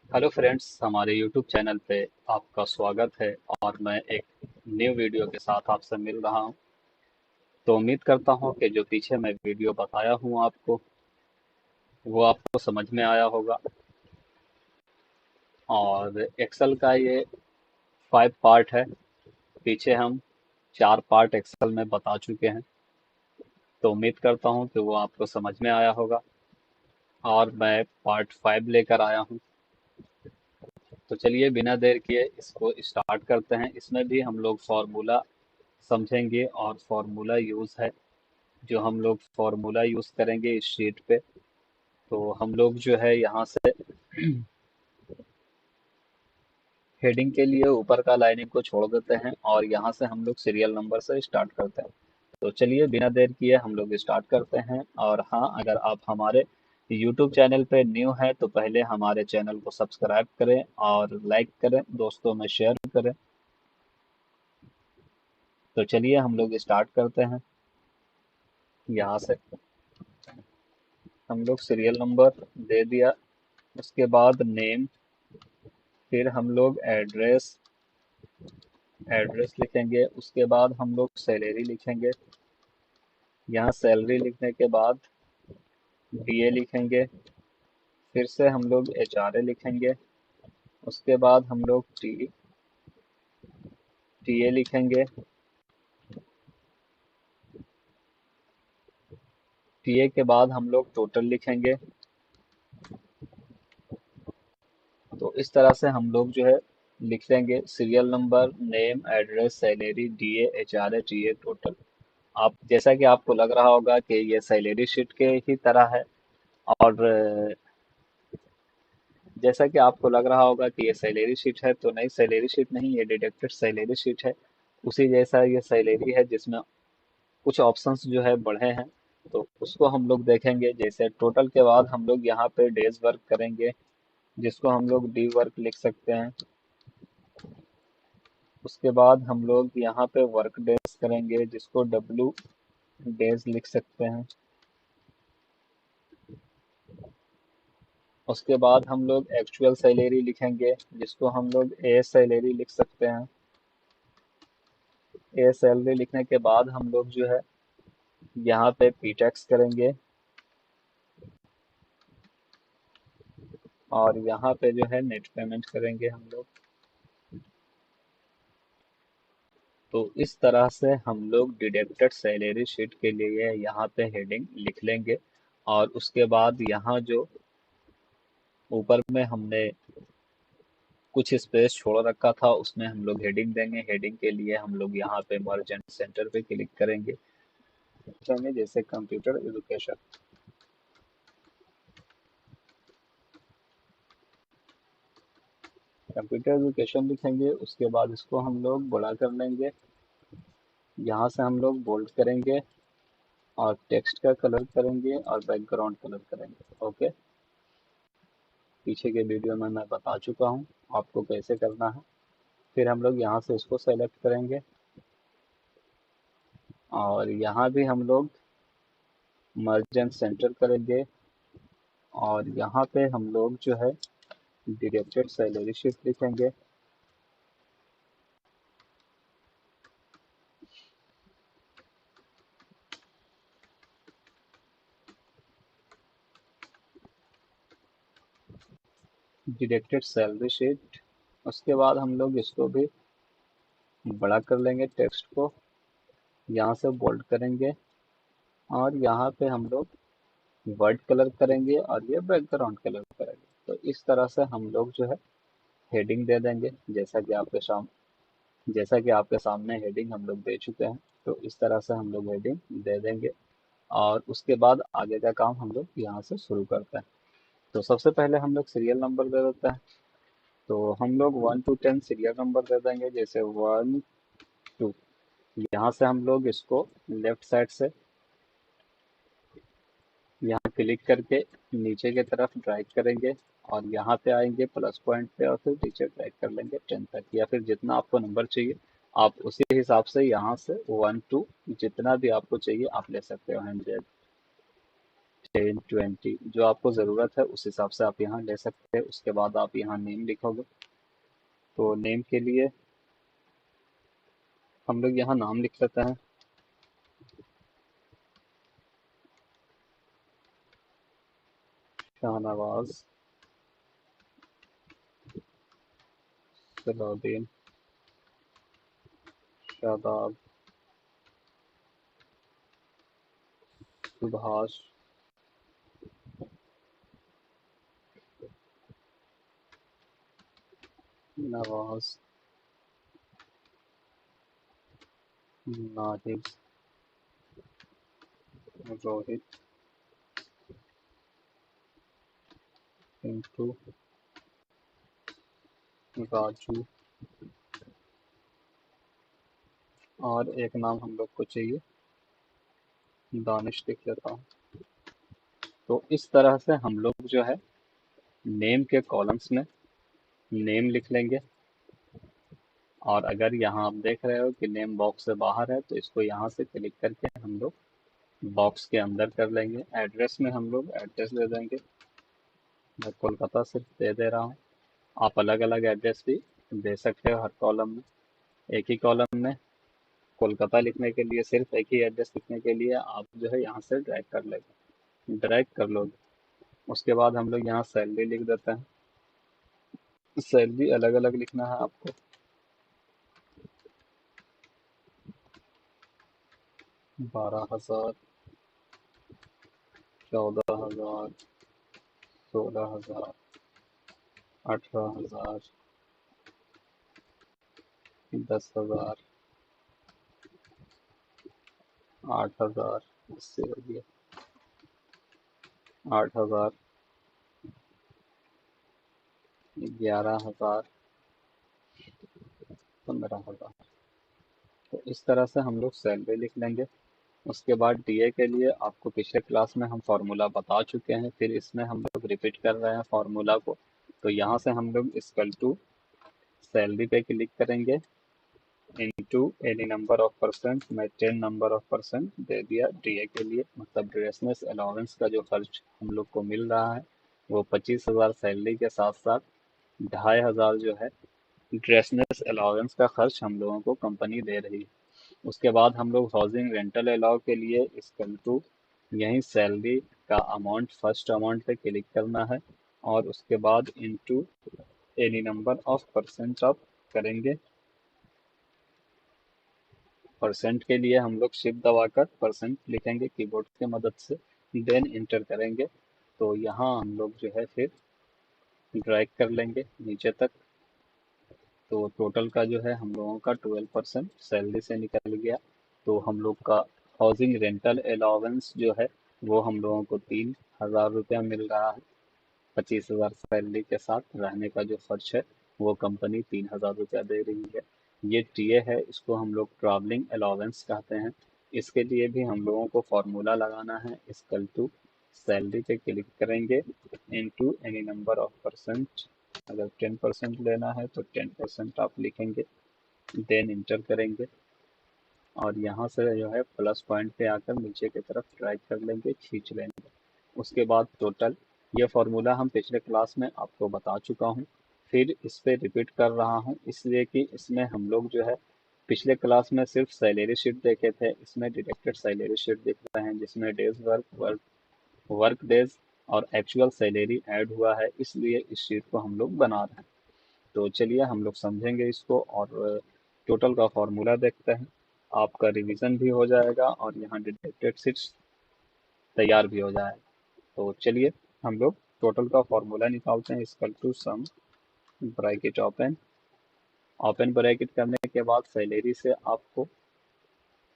Hello friends, हमारे YouTube channel पे आपका स्वागत है। और मैं एक न्यू वीडियो के साथ आपसे मिल रहा हूं। तो उम्मीद करता हूं कि जो पीछे मैं वीडियो बताया हूं आपको वो आपको समझ में आया होगा। और एक्सेल का ये 5 पार्ट है। पीछे हम 4 पार्ट एक्सेल में बता चुके हैं। तो उम्मीद करता हूं कि वो आपको समझ में आया होगा। और मैं पार्ट 5 लेकर आया हूं। तो चलिए बिना देर किए इसको स्टार्ट करते हैं। इसमें भी हम लोग फॉर्मूला समझेंगे और फॉर्मूला यूज़ है। जो हम लोग फॉर्मूला यूज़ करेंगे इस शीट पे, तो हम लोग जो है यहाँ से हेडिंग के लिए ऊपर का लाइनिंग को छोड़ देते हैं और यहाँ से हम लोग सीरियल नंबर से स्टार्ट करते हैं। तो चलिए बिना देर किए हम लोग स्टार्ट करते हैं। और हाँ, अगर आप हमारे YouTube चैनल पे न्यू हैं तो पहले हमारे चैनल को सब्सक्राइब करें और लाइक करें, दोस्तों में शेयर करें। तो चलिए हम लोग स्टार्ट करते हैं। यहाँ से हम लोग सीरियल नंबर दे दिया, उसके बाद नेम, फिर हम लोग एड्रेस एड्रेस लिखेंगे, उसके बाद हम लोग सैलरी लिखेंगे। यहाँ सैलरी लिखने के बाद डीए लिखेंगे। फिर से हम लोग एचआरए लिखेंगे। उसके बाद हम लोग टीए लिखेंगे। टीए के बाद हम लोग टोटल लिखेंगे। तो इस तरह से हम लोग जो है लिख लेंगे serial number, name, address, salary, DA, HRA, TA, total. आप जैसा कि आपको लग रहा होगा कि ये सैलरी शीट के ही तरह है। और जैसा कि आपको लग रहा होगा कि ये सैलरी शीट है, तो नहीं, सैलरी शीट नहीं, ये डिडक्टेड सैलरी शीट है। उसी जैसा ये सैलरी है जिसमें कुछ ऑप्शंस जो है बढ़े हैं। तो उसको हम लोग देखेंगे। जैसे टोटल के बाद हम लोग यहाँ पे डेज वर्क करेंगे, जिसको हम लोग डी वर्क लिख सकते हैं। उसके बाद हम लोग यहाँ पे वर्क डेज करेंगे, जिसको डब्ल्यू डेज लिख सकते हैं। उसके बाद हम लोग एक्चुअल सैलरी लिखेंगे, जिसको हम लोग ए सैलरी लिख सकते हैं। ए सैलरी लिखने के बाद हम लोग जो है यहाँ पे पी टैक्स करेंगे। और यहाँ पे जो है नेट पेमेंट करेंगे हम लोग। तो इस तरह से हम लोग डिडक्टेड सैलरी शीट के लिए यहाँ पे हेडिंग लिख लेंगे। और उसके बाद यहाँ जो ऊपर में हमने कुछ स्पेस छोड़ रखा था उसमें हम लोग हेडिंग देंगे। हेडिंग के लिए हम लोग यहाँ पे मर्ज एंड सेंटर पे क्लिक करेंगे। जैसे कंप्यूटर एजुकेशन। कंप्यूटर एजुकेशन लिखेंगे, उसके बाद इसको हम लोग बड़ा कर लेंगे। यहाँ से हम लोग बोल्ड करेंगे और टेक्स्ट का कलर करेंगे और बैकग्राउंड कलर करेंगे। ओके। पीछे के वीडियो में मैं बता चुका हूँ आपको कैसे करना है। फिर हम लोग यहाँ से इसको सेलेक्ट करेंगे और यहाँ भी हम लोग मर्ज एंड सेंटर करेंगे। और यहाँ पे हम लोग जो है डिडक्टेड सैलरी शीट लिखेंगे। Deducted salary sheet. उसके बाद हम लोग इसको भी बड़ा कर लेंगे, टेक्स्ट को यहाँ से बोल्ड करेंगे। और यहाँ पे हम लोग वर्ड कलर करेंगे और ये बैकग्राउंड कलर करेंगे। तो इस तरह से हम लोग जो है हेडिंग दे देंगे। जैसा कि आपके सामने हेडिंग हम लोग दे चुके हैं। तो इस तरह से हम लोग हेडिंग दे देंगे। और उसके बाद आगे का काम हम लोग यहाँ से शुरू करते हैं। तो सबसे पहले हम लोग सीरियल नंबर दे देते हैं। तो हम लोग 1 to 10 सीरियल नंबर दे देंगे। जैसे 1 2। यहाँ से हम लोग इसको लेफ्ट साइड से यहाँ क्लिक करके नीचे की तरफ ड्रैग करेंगे। और यहाँ पे आएंगे प्लस पॉइंट पे और फिर नीचे ड्रैग कर लेंगे 10 तक, या फिर जितना आपको नंबर चाहिए आप उसी हिसाब से यहाँ से 1 to जितना भी आपको चाहिए आप ले सकते हो 100। 10 20 जो आपको ज़रूरत है उस हिसाब से आप यहाँ ले सकते हैं। उसके बाद आप यहाँ नेम लिखोगे। तो नेम के लिए हम लोग यहाँ नाम लिख लेते हैं। शाहनवाज, सलाउद्दीन, शादाब, सुभाष, नवाज, नाहिद, रोहित, पिंटू, राजू, और एक नाम हम लोग को चाहिए दानिश, लिख लेता हूँ। तो इस तरह से हम लोग जो है नेम के कॉलम्स में नेम लिख लेंगे। और अगर यहाँ आप देख रहे हो कि नेम बॉक्स से बाहर है तो इसको यहाँ से क्लिक करके हम लोग बॉक्स के अंदर कर लेंगे। एड्रेस में हम लोग एड्रेस दे देंगे। मैं कोलकाता सिर्फ दे रहा हूँ। आप अलग अलग एड्रेस भी दे सकते हो हर कॉलम में। एक ही कॉलम में कोलकाता लिखने के लिए, सिर्फ एक ही एड्रेस लिखने के लिए आप जो है यहाँ से ड्रैग कर लोगे। उसके बाद हम लोग यहाँ सैलरी लिख देते हैं। सैलरी अलग अलग लिखना है आपको। 12,000, 14,000, 16,000, 18,000, 10,000, 8,000, इससे हो गया 8,000, 11,000, 15,000। तो इस तरह से हम लोग सैलरी लिख लेंगे। उसके बाद डीए के लिए आपको पिछले क्लास में हम फार्मूला बता चुके हैं, फिर इसमें हम लोग रिपीट कर रहे हैं फार्मूला को। तो यहाँ से हम लोग इक्वल टू सैलरी पे क्लिक करेंगे, into any number of percent. मैं 10 नंबर ऑफ परसेंट दे दिया डीए के लिए, मतलब ड्रेसनेस अलाउंस का जो खर्च हम लोग को मिल रहा है वो 25,000 सैलरी के साथ साथ 2,500 जो है ड्रेसनेस अलाउंस का खर्च हम लोगों को कंपनी दे रही है। उसके बाद हम लोग हाउसिंग रेंटल अलाउ के लिए इक्वल टू यहीं सैलरी का अमाउंट, फर्स्ट अमाउंट पे क्लिक करना है और उसके बाद into any number of percent आप करेंगे। परसेंट के लिए हम लोग शिफ्ट दबाकर परसेंट लिखेंगे कीबोर्ड की मदद से, देन इंटर करेंगे। तो यहाँ हम लोग जो है फिर ड्रैग कर लेंगे नीचे तक। तो टोटल का जो है हम लोगों का 12% सैलरी से निकल गया। तो हम लोग का हाउसिंग रेंटल अलाउंस जो है वो हम लोगों को 3,000 रुपया मिल रहा है। 25,000 सैलरी के साथ रहने का जो खर्च है वो कंपनी 3,000 रुपया दे रही है। ये टीए है, इसको हम लोग ट्रैवलिंग अलाउंस कहते हैं। इसके लिए भी हम लोगों को फॉर्मूला लगाना है, इक्वल टू सैलरी पे क्लिक करेंगे into any number of percent. अगर 10% लेना है तो 10% आप लिखेंगे, देन इंटर करेंगे और यहाँ से जो है प्लस पॉइंट पे आकर नीचे की तरफ ड्रैग कर लेंगे, खींच लेंगे। उसके बाद टोटल, ये फॉर्मूला हम पिछले क्लास में आपको बता चुका हूँ, फिर इस पे रिपीट कर रहा हूँ इसलिए कि इसमें हम लोग जो है पिछले क्लास में सिर्फ सैलरी शीट देखे थे, इसमें डायरेक्टेड सैलरी शीट दिख रहे हैं जिसमें डेज वर्क डेज और एक्चुअल सैलरी ऐड हुआ है, इसलिए इस शीट को हम लोग बना रहे हैं। तो चलिए हम लोग समझेंगे इसको और टोटल का फॉर्मूला देखते हैं। आपका रिवीजन भी हो जाएगा और यहाँ डिडक्टेड शीट्स तैयार भी हो जाएगा। तो चलिए हम लोग टोटल का फॉर्मूला निकालते हैं, equal to sum bracket open. Open bracket करने के बाद सैलरी से आपको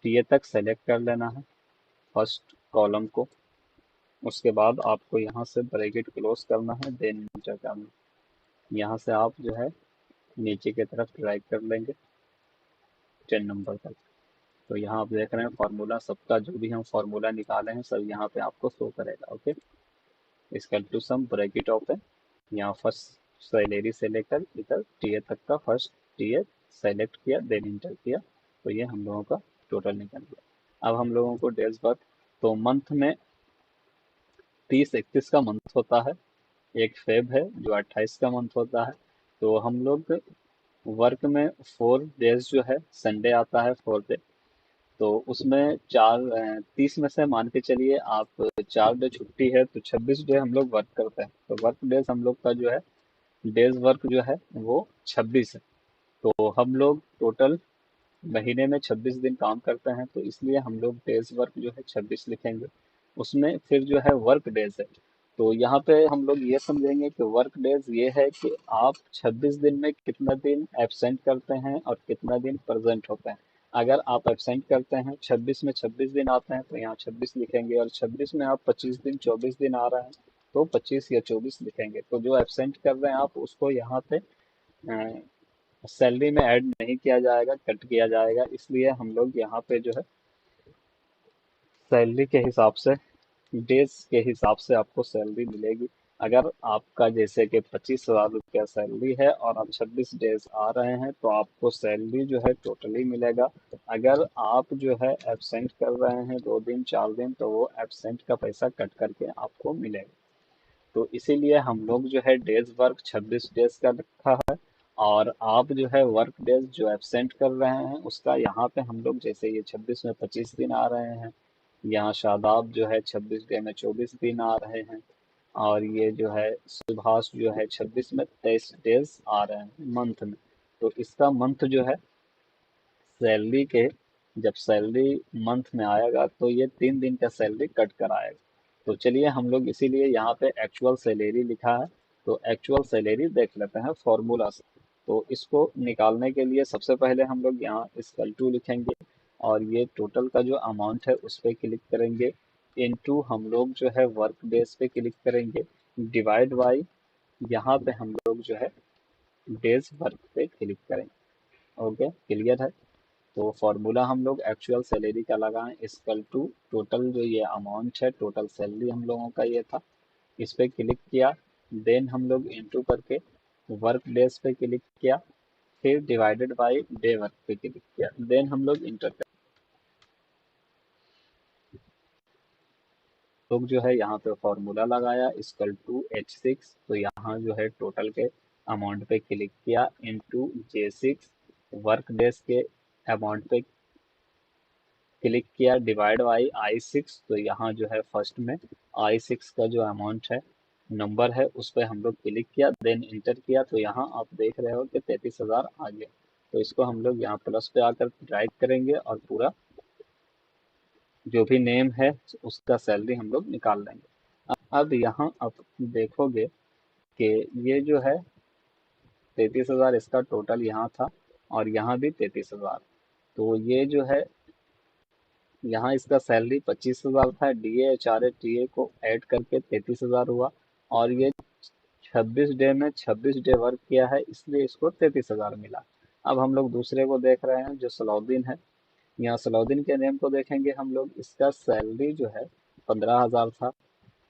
टीए तक सेलेक्ट कर लेना है फर्स्ट कॉलम को। उसके बाद आपको यहाँ से ब्रैकेट क्लोज करना है, देन इंटर करना है। यहाँ से आप जो है नीचे की तरफ ड्रैग कर लेंगे 10 नंबर तक। तो यहाँ आप देख रहे हैं फार्मूला सबका, जो भी हम फार्मूला निकाले हैं सब यहाँ पे आपको शो करेगा। Okay, equal to sum bracket open, यहाँ फर्स्ट सैलरी से लेकर इधर टीए तक का फर्स्ट टीए सेलेक्ट किया, देन इंटर किया, तो ये हम लोगों का टोटल निकल गया। अब हम लोगों को डेज वर्क, तो मंथ में 30-31 का मंथ होता है, एक फेब है जो 28 का मंथ होता है। तो हम लोग वर्क में 4 डेज जो है, संडे आता है 4 डे, तो उसमें 30 में से मान के चलिए आप 4 डे छुट्टी है, तो 26 डे हम लोग वर्क करते हैं। तो वर्क डेज हम लोग का जो है, डेज वर्क जो है वो 26 है। तो हम लोग टोटल महीने में 26 दिन काम करते हैं, तो इसलिए हम लोग डेज वर्क जो है 26 लिखेंगे। उसमें फिर जो है वर्क डेज है, तो यहाँ पे हम लोग ये समझेंगे कि वर्क डेज ये है कि आप 26 दिन में कितना दिन एब्सेंट करते हैं और कितना दिन प्रेजेंट होते हैं। अगर आप एब्सेंट करते हैं 26 में 26 दिन आते हैं, तो यहाँ 26 लिखेंगे, और 26 में आप 25 दिन 24 दिन आ रहे हैं, तो 25 या 24 लिखेंगे। तो जो एब्सेंट कर रहे हैं आप, उसको यहाँ पे सैलरी में ऐड नहीं किया जाएगा, कट किया जाएगा, इसलिए हम लोग यहाँ पे जो है सैलरी के हिसाब से, डेज के हिसाब से आपको सैलरी मिलेगी। अगर आपका जैसे कि 25,000 रुपया सैलरी है और आप 26 डेज आ रहे हैं, तो आपको सैलरी जो है टोटली मिलेगा। अगर आप जो है एबसेंट कर रहे हैं 2 दिन 4 दिन, तो वो एबसेंट का पैसा कट करके आपको मिलेगा। तो इसीलिए हम लोग जो है डेज वर्क 26 डेज का रखा है, और आप जो है वर्क डेज जो एबसेंट कर रहे हैं उसका यहाँ पे हम लोग, जैसे ये 26 में 25 दिन आ रहे हैं, यहाँ शादाब जो है 26 डे में 24 दिन आ रहे हैं, और ये जो है सुभाष जो है 26 में 23 डेज आ रहे हैं मंथ में। तो इसका मंथ जो है सैलरी के, जब सैलरी मंथ में आएगा तो ये 3 दिन का सैलरी कट कर आएगा। तो चलिए हम लोग इसीलिए यहाँ पे एक्चुअल सैलरी लिखा है, तो एक्चुअल सैलरी देख लेते हैं फॉर्मूला से। तो इसको निकालने के लिए सबसे पहले हम लोग यहाँ इक्वल टू लिखेंगे, और ये टोटल का जो अमाउंट है उस पर क्लिक करेंगे, इनटू हम लोग जो है वर्क डेज पे क्लिक करेंगे, डिवाइड बाई, यहाँ पे हम लोग जो है डेज वर्क पे क्लिक करेंगे। ओके, क्लियर है। तो फॉर्मूला हम लोग एक्चुअल सैलरी का लगाएं, इक्वल टू टोटल जो ये अमाउंट है, टोटल सैलरी हम लोगों का ये था, इस पे क्लिक किया, देन हम लोग इनटू करके वर्क डेज पे क्लिक किया, फिर डिवाइडेड बाय डे वर्क पे क्लिक किया, देन हम लोग इंटर कर लोग जो है यहाँ पे फॉर्मूला लगाया इक्वल टू H6, तो यहाँ जो है टोटल के अमाउंट पे क्लिक किया, इनटू J6 वर्क डेज के अमाउंट पे क्लिक किया, डिवाइड बाई I6, तो यहाँ जो है फर्स्ट में I6 का जो अमाउंट है, नंबर है, उस पर हम लोग क्लिक किया, देन इंटर किया, तो यहाँ आप देख रहे हो कि 33,000 आ गया। तो इसको हम लोग यहाँ प्लस पे आकर ड्रैग करेंगे, और पूरा जो भी नेम है उसका सैलरी हम लोग निकाल लेंगे। अब यहाँ आप देखोगे कि ये जो है 33,000 इसका टोटल यहाँ था, और यहाँ भी 33,000, तो ये जो है यहाँ इसका सैलरी 25,000 था, डीए एचआरए टीए को ऐड करके 33,000 हुआ, और ये 26 डे में 26 डे वर्क किया है, इसलिए इसको 33,000 मिला। अब हम लोग दूसरे को देख रहे हैं जो सलाउद्दीन है, यहाँ सलाउद्दीन के नेम को देखेंगे हम लोग, इसका सैलरी जो है 15,000 था,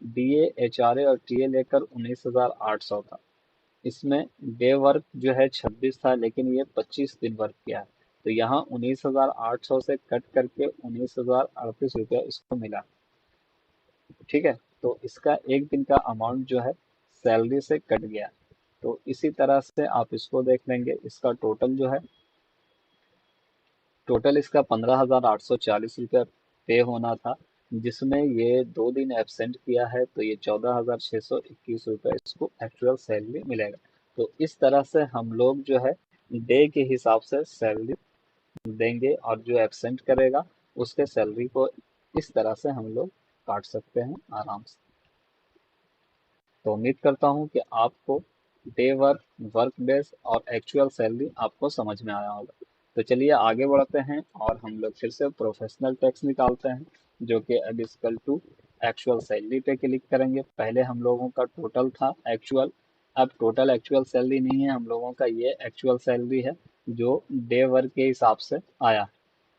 डीए एचआरए और टीए लेकर 19,800 था। इसमें डे वर्क जो है 26 था, लेकिन ये 25 दिन वर्क किया है, तो यहाँ 19,800 से कट करके 19,038 रुपया इसको मिला। ठीक है, तो इसका एक दिन का अमाउंट जो है सैलरी से कट गया। तो इसी तरह से आप इसको देख लेंगे, इसका टोटल जो है, टोटल इसका 15,840 रुपया पे होना था, जिसमें ये 2 दिन एबसेंट किया है, तो ये 14,621 रुपये इसको एक्चुअल सैलरी मिलेगा। तो इस तरह से हम लोग जो है डे के हिसाब से सैलरी देंगे, और जो एबसेंट करेगा उसके सैलरी को इस तरह से हम लोग काट सकते हैं आराम से। तो उम्मीद करता हूँ कि आपको डे वर्क, वर्क डेज और एक्चुअल सैलरी आपको समझ में आया होगा। तो चलिए आगे बढ़ते हैं, और हम लोग फिर से प्रोफेशनल टैक्स निकालते हैं, जो कि अब इक्वल टू एक्चुअल सैलरी पे क्लिक करेंगे। पहले हम लोगों का टोटल था एक्चुअल, अब टोटल एक्चुअल सैलरी नहीं है हम लोगों का, ये एक्चुअल सैलरी है जो डे वर्क के हिसाब से आया।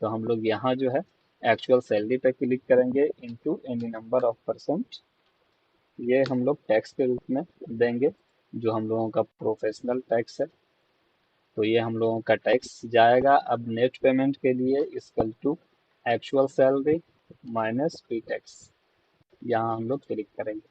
तो हम लोग यहाँ जो है एक्चुअल सैलरी पे क्लिक करेंगे, into any number of percent, ये हम लोग टैक्स के रूप में देंगे, जो हम लोगों का प्रोफेशनल टैक्स है। तो ये हम लोगों का टैक्स जाएगा। अब नेट पेमेंट के लिए equal to actual salary minus pre tax, यहाँ हम लोग क्लिक करेंगे।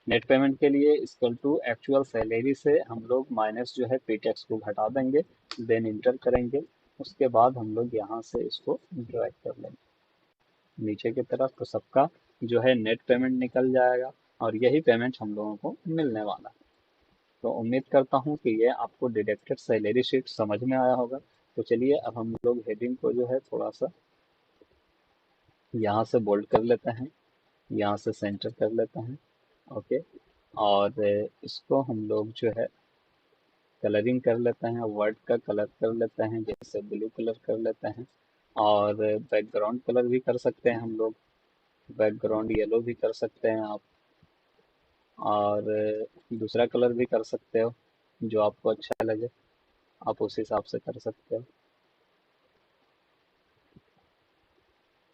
नेट पेमेंट के लिए इक्वल टू एक्चुअल सैलरी से हम लोग माइनस जो है पी टैक्स को घटा देंगे, देन इंटर करेंगे। उसके बाद हम लोग यहाँ से इसको ड्रैग कर लेंगे नीचे की तरफ, तो सबका जो है नेट पेमेंट निकल जाएगा और यही पेमेंट हम लोगों को मिलने वाला है। तो उम्मीद करता हूँ कि ये आपको डिडक्टेड सैलरी शीट समझ में आया होगा। तो चलिए अब हम लोग हेडिंग को जो है थोड़ा सा यहाँ से बोल्ड कर लेते हैं, यहाँ से सेंटर कर लेते हैं। ओके, और इसको हम लोग जो है कलरिंग कर लेते हैं, वर्ड का कलर कर लेते हैं, जैसे ब्लू कलर कर लेते हैं। और बैकग्राउंड कलर भी कर सकते हैं हम लोग, बैकग्राउंड येलो भी कर सकते हैं आप, और दूसरा कलर भी कर सकते हो जो आपको अच्छा लगे, आप उस हिसाब से कर सकते हो।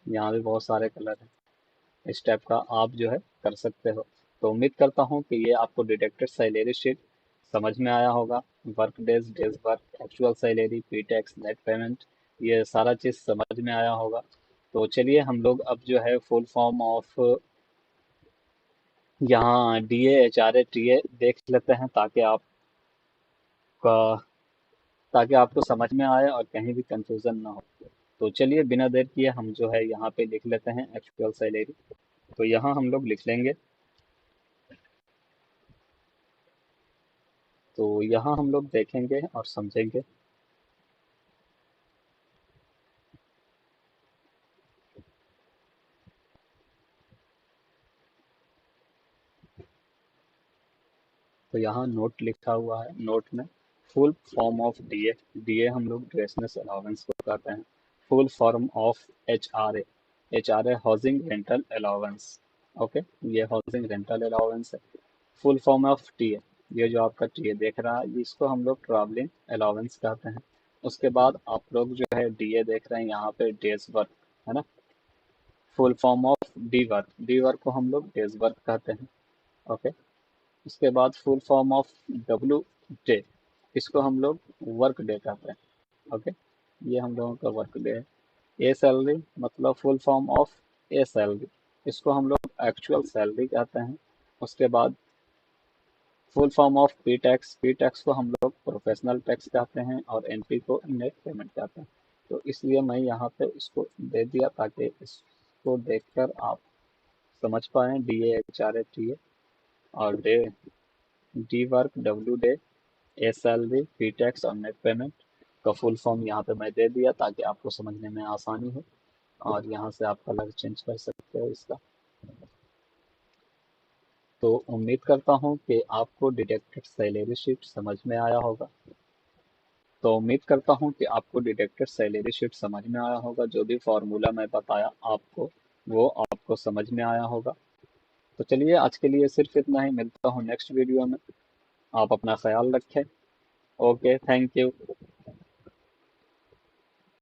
यहाँ भी बहुत सारे कलर हैं, इस टाइप का आप जो है कर सकते हो। तो उम्मीद करता हूँ कि ये आपको डिडक्टेड सैलरी शीट समझ में आया होगा। Work days, days work, actual salary, P tax, net payment, ये सारा चीज़ समझ में आया होगा। तो चलिए हम लोग अब जो है फुल फॉर्म ऑफ यहाँ D A H R A T ए देख लेते हैं, ताकि आपको समझ में आए और कहीं भी कंफ्यूजन ना हो। तो चलिए बिना देर किए हम जो है यहाँ पे लिख लेते हैं एक्चुअल सैलरी। तो यहाँ हम लोग लिख लेंगे, तो यहाँ हम लोग देखेंगे और समझेंगे। तो यहाँ नोट लिखा हुआ है, नोट में full form of DA, DA हम लोग ड्रेसनेस अलाउंस को कहते हैं। Full form of H R A, H R A housing rental allowance. Okay, ये हाउसिंग रेंटल अलाउंस है। फुल फॉर्म ऑफ टीए, ये जो आपका टीए देख रहा है इसको हम लोग ट्रैवलिंग अलाउंस कहते हैं। उसके बाद आप लोग जो है डीए देख रहे हैं यहाँ पे डेज वर्क, है ना। Full form of D work, D work को हम लोग डेज वर्क कहते हैं। ओके, उसके बाद full form of W day, इसको हम लोग वर्क डे कहते हैं। ओके, ये हम लोगों का वर्क डे है। ए सैलरी मतलब full form of A salary, इसको हम लोग एक्चुअल सैलरी कहते हैं। उसके बाद full form of P tax, P tax को हम लोग प्रोफेशनल टैक्स कहते हैं और एनपी को नेट पेमेंट कहते हैं। तो इसलिए मैं यहाँ पे इसको दे दिया ताकि इसको देखकर आप समझ पाएँ। D A H R A T A और day, D work, W day, A salary, P tax और नेट पेमेंट का फुल फॉर्म यहाँ पे मैं दे दिया ताकि आपको समझने में आसानी हो। और यहाँ से आप कलर चेंज कर सकते हो इसका। तो उम्मीद करता हूँ कि आपको डिडक्टेड सैलरी शीट समझ में आया होगा। तो उम्मीद करता हूँ कि आपको डिडक्टेड सैलरी शीट समझ में आया होगा, जो भी फॉर्मूला मैं बताया आपको वो आपको समझ में आया होगा। तो चलिए आज के लिए सिर्फ इतना ही, मिलता हूँ नेक्स्ट वीडियो में। आप अपना ख्याल रखें। Okay, thank you.